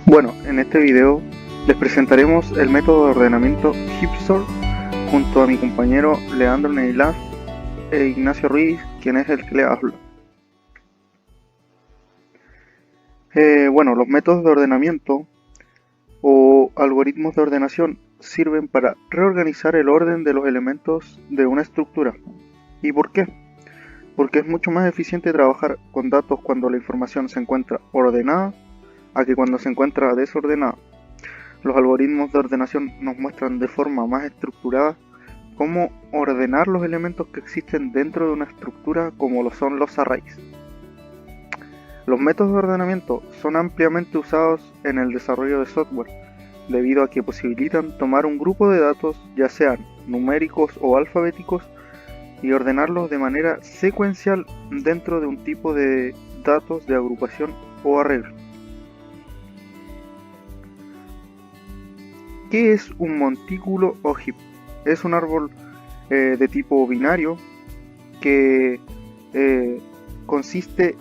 Bueno, en este video les presentaremos el método de ordenamiento Hipsort junto a mi compañero Leandro Neilaz e Ignacio Ruiz, quien es el que le habla. Los métodos de ordenamiento o algoritmos de ordenación sirven para reorganizar el orden de los elementos de una estructura. ¿Y por qué? Porque es mucho más eficiente trabajar con datos cuando la información se encuentra ordenada a que cuando se encuentra desordenada. Los algoritmos de ordenación nos muestran de forma más estructurada cómo ordenar los elementos que existen dentro de una estructura, como lo son los arrays. Los métodos de ordenamiento son ampliamente usados en el desarrollo de software, debido a que posibilitan tomar un grupo de datos, ya sean numéricos o alfabéticos, y ordenarlos de manera secuencial dentro de un tipo de datos de agrupación o arreglo. ¿Qué es un montículo o heap? Es un árbol de tipo binario que consiste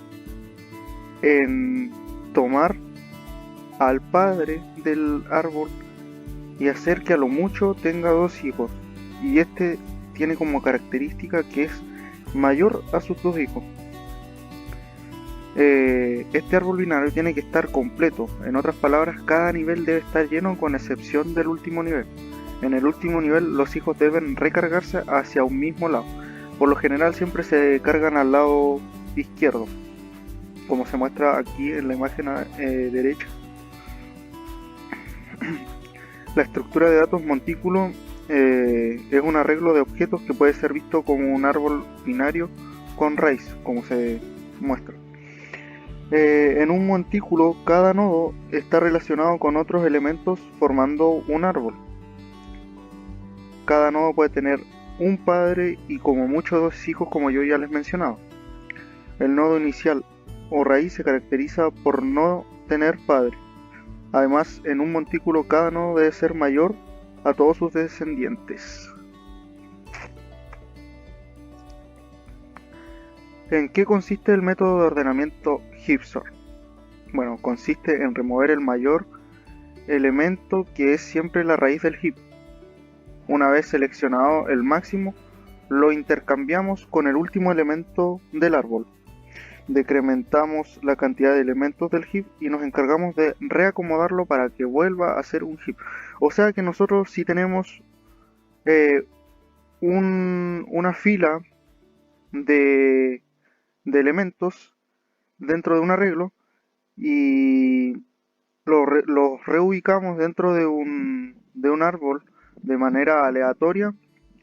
en tomar al padre del árbol y hacer que a lo mucho tenga dos hijos, y este tiene como característica que es mayor a sus dos hijos. Este árbol binario tiene que estar completo. En otras palabras, cada nivel debe estar lleno con excepción del último nivel. En el último nivel los hijos deben recargarse hacia un mismo lado. Por lo general siempre se cargan al lado izquierdo, como se muestra aquí en la imagen derecha. La estructura de datos montículo es un arreglo de objetos que puede ser visto como un árbol binario con raíz, como se muestra. En un montículo, cada nodo está relacionado con otros elementos formando un árbol. Cada nodo puede tener un padre y como mucho dos hijos, como yo ya les mencionaba. El nodo inicial o raíz se caracteriza por no tener padre. Además, en un montículo cada nodo debe ser mayor a todos sus descendientes. ¿En qué consiste el método de ordenamiento Hipsort? Bueno, consiste en remover el mayor elemento, que es siempre la raíz del heap. Una vez seleccionado el máximo, lo intercambiamos con el último elemento del árbol. Decrementamos la cantidad de elementos del heap y nos encargamos de reacomodarlo para que vuelva a ser un heap. O sea que nosotros, si tenemos una fila de elementos dentro de un arreglo y los reubicamos dentro de un árbol de manera aleatoria,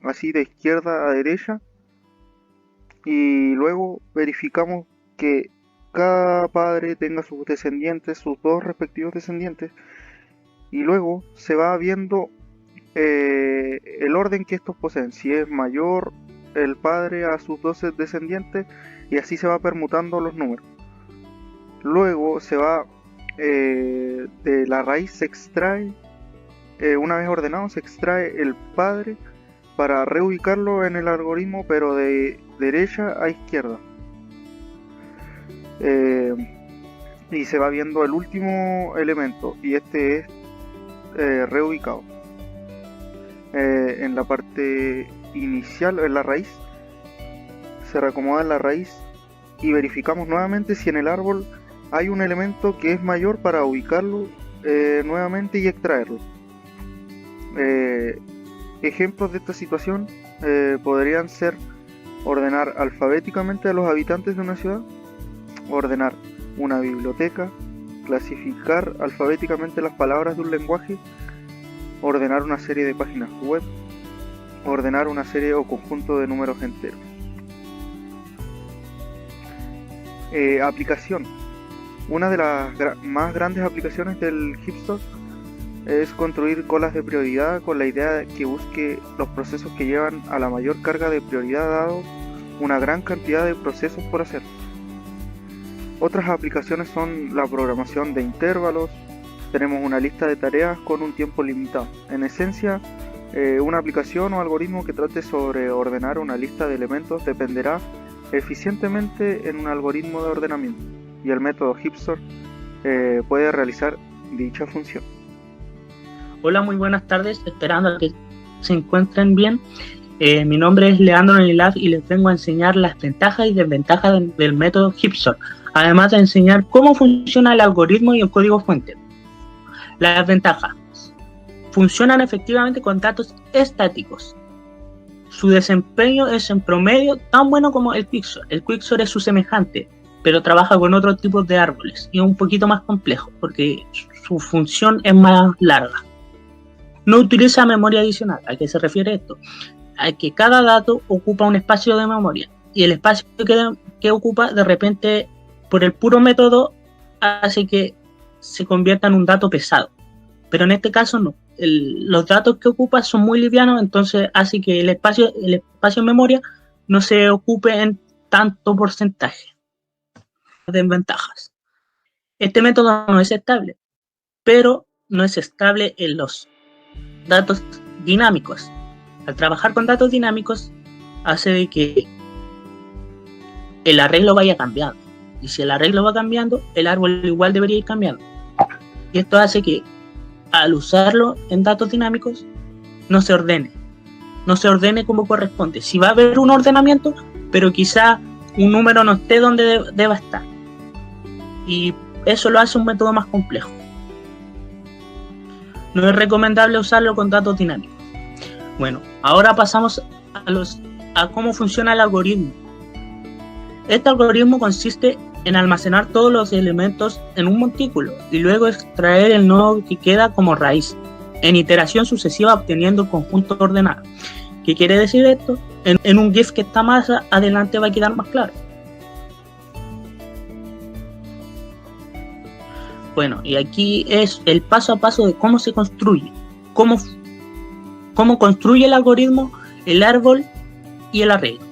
así de izquierda a derecha, y luego verificamos que cada padre tenga sus descendientes, sus dos respectivos descendientes, y luego se va viendo el orden que estos poseen, si es mayor el padre a sus 12 descendientes, y así se va permutando los números. Luego se va de la raíz, se extrae, una vez ordenado, se extrae el padre para reubicarlo en el algoritmo, pero de derecha a izquierda. Y se va viendo el último elemento, y este es reubicado. En la parte inicial, en la raíz, se reacomoda en la raíz y verificamos nuevamente si en el árbol hay un elemento que es mayor para ubicarlo nuevamente y extraerlo. Ejemplos de esta situación podrían ser ordenar alfabéticamente a los habitantes de una ciudad, ordenar una biblioteca, clasificar alfabéticamente las palabras de un lenguaje, ordenar una serie de páginas web, ordenar una serie o conjunto de números enteros. Aplicación. Una de las más grandes aplicaciones del Hipsort es construir colas de prioridad con la idea de que busque los procesos que llevan a la mayor carga de prioridad, dado una gran cantidad de procesos por hacer. Otras aplicaciones son la programación de intervalos. Tenemos una lista de tareas con un tiempo limitado. En esencia, una aplicación o algoritmo que trate sobre ordenar una lista de elementos dependerá eficientemente en un algoritmo de ordenamiento, y el método Hipsort puede realizar dicha función. Hola, muy buenas tardes, esperando a que se encuentren bien. Mi nombre es Leandro Nilaf y les vengo a enseñar las ventajas y desventajas del método HipSort, además de enseñar cómo funciona el algoritmo y el código fuente. Las ventajas: funcionan efectivamente con datos estáticos. Su desempeño es en promedio tan bueno como el Quicksort. El Quicksort es su semejante, pero trabaja con otro tipo de árboles y es un poquito más complejo porque su función es más larga. No utiliza memoria adicional. ¿A qué se refiere esto? A que cada dato ocupa un espacio de memoria y el espacio que ocupa de repente por el puro método hace que se convierta en un dato pesado, pero en este caso no. Los datos que ocupa son muy livianos, entonces hace que el espacio en memoria no se ocupe en tanto porcentaje. Desventajas: este método no es estable, pero no es estable en los datos dinámicos. Al trabajar con datos dinámicos hace de que el arreglo vaya cambiando, y si el arreglo va cambiando, el árbol igual debería ir cambiando, y esto hace que al usarlo en datos dinámicos no se ordene como corresponde. Si va a haber un ordenamiento, pero quizá un número no esté donde deba estar, y eso lo hace un método más complejo. No es recomendable usarlo con datos dinámicos. Bueno, ahora pasamos a cómo funciona el algoritmo. Este algoritmo consiste en almacenar todos los elementos en un montículo y luego extraer el nodo que queda como raíz, en iteración sucesiva obteniendo el conjunto ordenado. ¿Qué quiere decir esto? En un GIF que está más adelante va a quedar más claro. Bueno, y aquí es el paso a paso de cómo se construye, cómo construye el algoritmo, el árbol y el arreglo.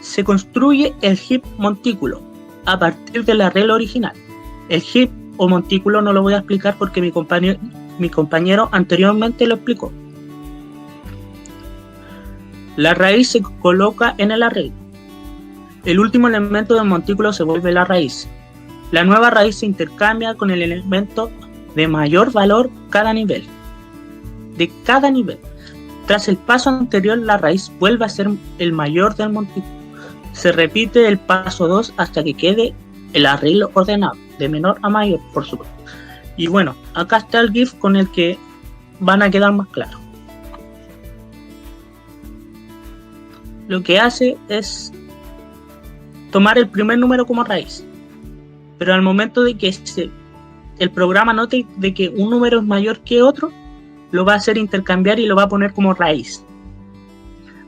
Se construye el heap montículo a partir del arreglo original. El heap o montículo no lo voy a explicar porque mi compañero anteriormente lo explicó. La raíz se coloca en el arreglo. El último elemento del montículo se vuelve la raíz. La nueva raíz se intercambia con el elemento de mayor valor de cada nivel. Tras el paso anterior, la raíz vuelve a ser el mayor del montículo. Se repite el paso 2 hasta que quede el arreglo ordenado, de menor a mayor, por supuesto. Y bueno, acá está el GIF con el que van a quedar más claros. Lo que hace es tomar el primer número como raíz, pero al momento de que el programa note de que un número es mayor que otro, lo va a hacer intercambiar y lo va a poner como raíz.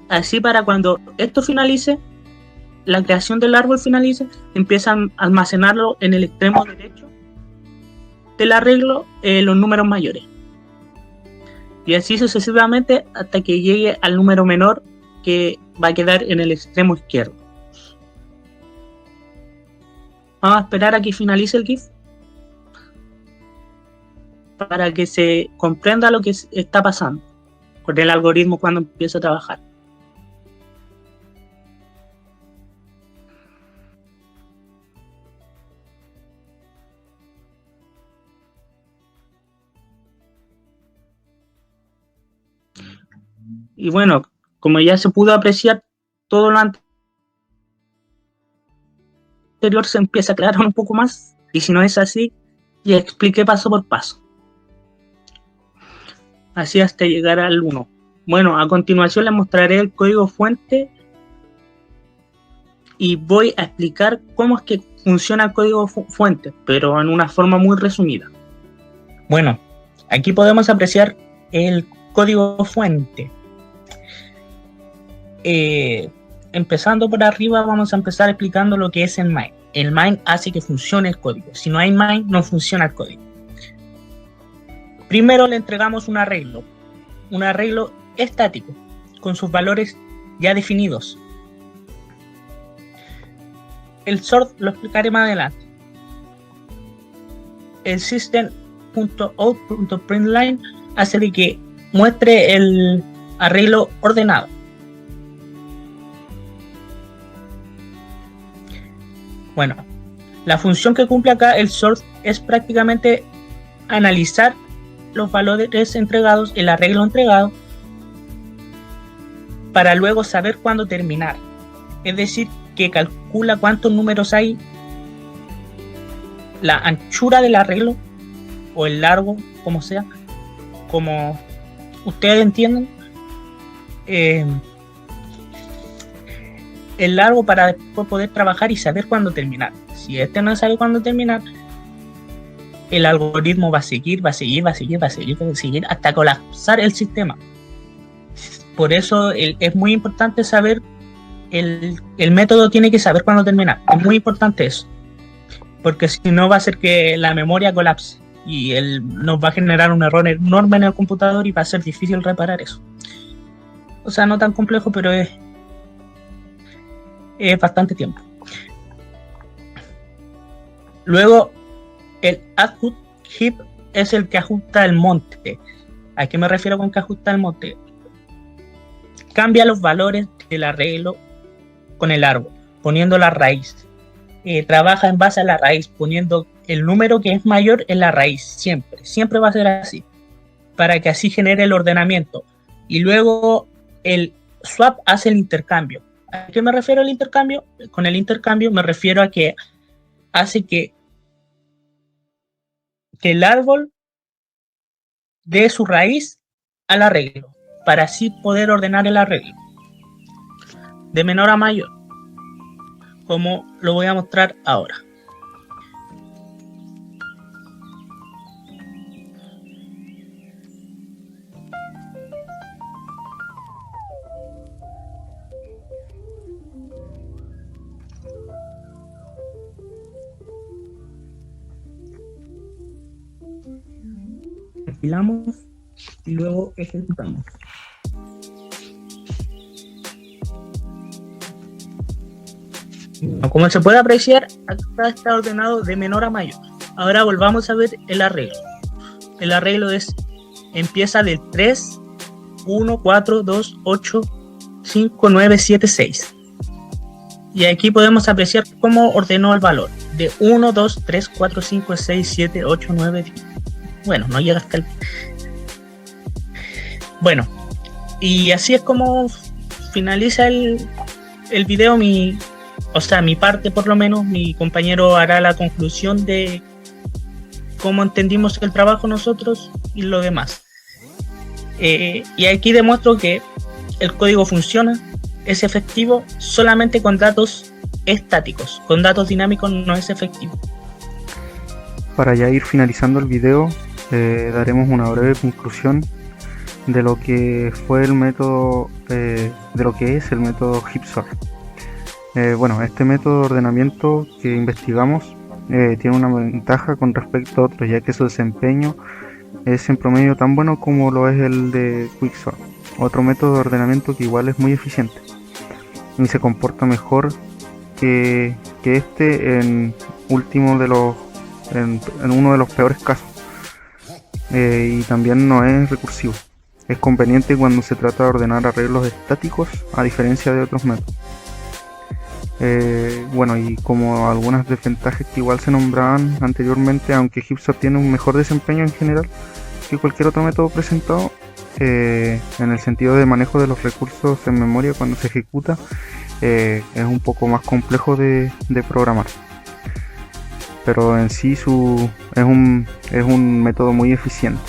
Así, para cuando esto finalice, la creación del árbol finalice, empieza a almacenarlo en el extremo derecho del arreglo los números mayores. Y así sucesivamente hasta que llegue al número menor que va a quedar en el extremo izquierdo. Vamos a esperar a que finalice el GIF para que se comprenda lo que está pasando con el algoritmo cuando empieza a trabajar. Y bueno, como ya se pudo apreciar, todo lo anterior se empieza a aclarar un poco más, y si no es así, ya expliqué paso por paso. Así hasta llegar al 1. Bueno, a continuación les mostraré el código fuente y voy a explicar cómo es que funciona el código fuente, pero en una forma muy resumida. Bueno, aquí podemos apreciar el código fuente. Empezando por arriba, vamos a empezar explicando lo que es el main. El main hace que funcione el código. Si no hay main, no funciona el código. Primero le entregamos un arreglo estático, con sus valores ya definidos. El sort lo explicaré más adelante. El system.out.println hace de que muestre el arreglo ordenado. Bueno, la función que cumple acá el sort es prácticamente analizar los valores entregados, el arreglo entregado, para luego saber cuándo terminar. Es decir, que calcula cuántos números hay, la anchura del arreglo o el largo, como sea, como ustedes entienden, el largo para después poder trabajar y saber cuándo terminar. Si no sabe cuándo terminar, el algoritmo va a seguir hasta colapsar el sistema. Por eso es muy importante saber, el método tiene que saber cuándo terminar. Es muy importante eso, porque si no va a hacer que la memoria colapse y nos va a generar un error enorme en el computador y va a ser difícil reparar eso. O sea, no tan complejo, pero es bastante tiempo. Luego, el adjust heap es el que ajusta el monte. ¿A qué me refiero con que ajusta el monte? Cambia los valores del arreglo con el árbol, poniendo la raíz. Trabaja en base a la raíz, poniendo el número que es mayor en la raíz, siempre va a ser así, para que así genere el ordenamiento. Y luego el swap hace el intercambio. ¿A qué me refiero al intercambio? Con el intercambio me refiero a que hace que el árbol dé su raíz al arreglo, para así poder ordenar el arreglo de menor a mayor, como lo voy a mostrar ahora. Compilamos y luego ejecutamos. Como se puede apreciar, acá está ordenado de menor a mayor. Ahora volvamos a ver el arreglo. El arreglo empieza del 3, 1, 4, 2, 8, 5, 9, 7, 6. Y aquí podemos apreciar cómo ordenó el valor. De 1, 2, 3, 4, 5, 6, 7, 8, 9, 10. Bueno, no llega hasta el... Bueno, y así es como finaliza el video. Mi parte, por lo menos. Mi compañero hará la conclusión de cómo entendimos el trabajo nosotros y lo demás. Y aquí demuestro que el código funciona, es efectivo solamente con datos estáticos. Con datos dinámicos no es efectivo. Para ya ir finalizando el video, daremos una breve conclusión de lo que fue el método, de lo que es el método HipSort. Bueno, este método de ordenamiento que investigamos tiene una ventaja con respecto a otros, ya que su desempeño es en promedio tan bueno como lo es el de Quicksort, otro método de ordenamiento que igual es muy eficiente y se comporta mejor que este en uno de los peores casos, y también no es recursivo. Es conveniente cuando se trata de ordenar arreglos estáticos, a diferencia de otros métodos. Bueno, y como algunas desventajas que igual se nombraban anteriormente, aunque HipSort tiene un mejor desempeño en general que cualquier otro método presentado, en el sentido de manejo de los recursos en memoria cuando se ejecuta, es un poco más complejo de programar, pero en sí es un método muy eficiente.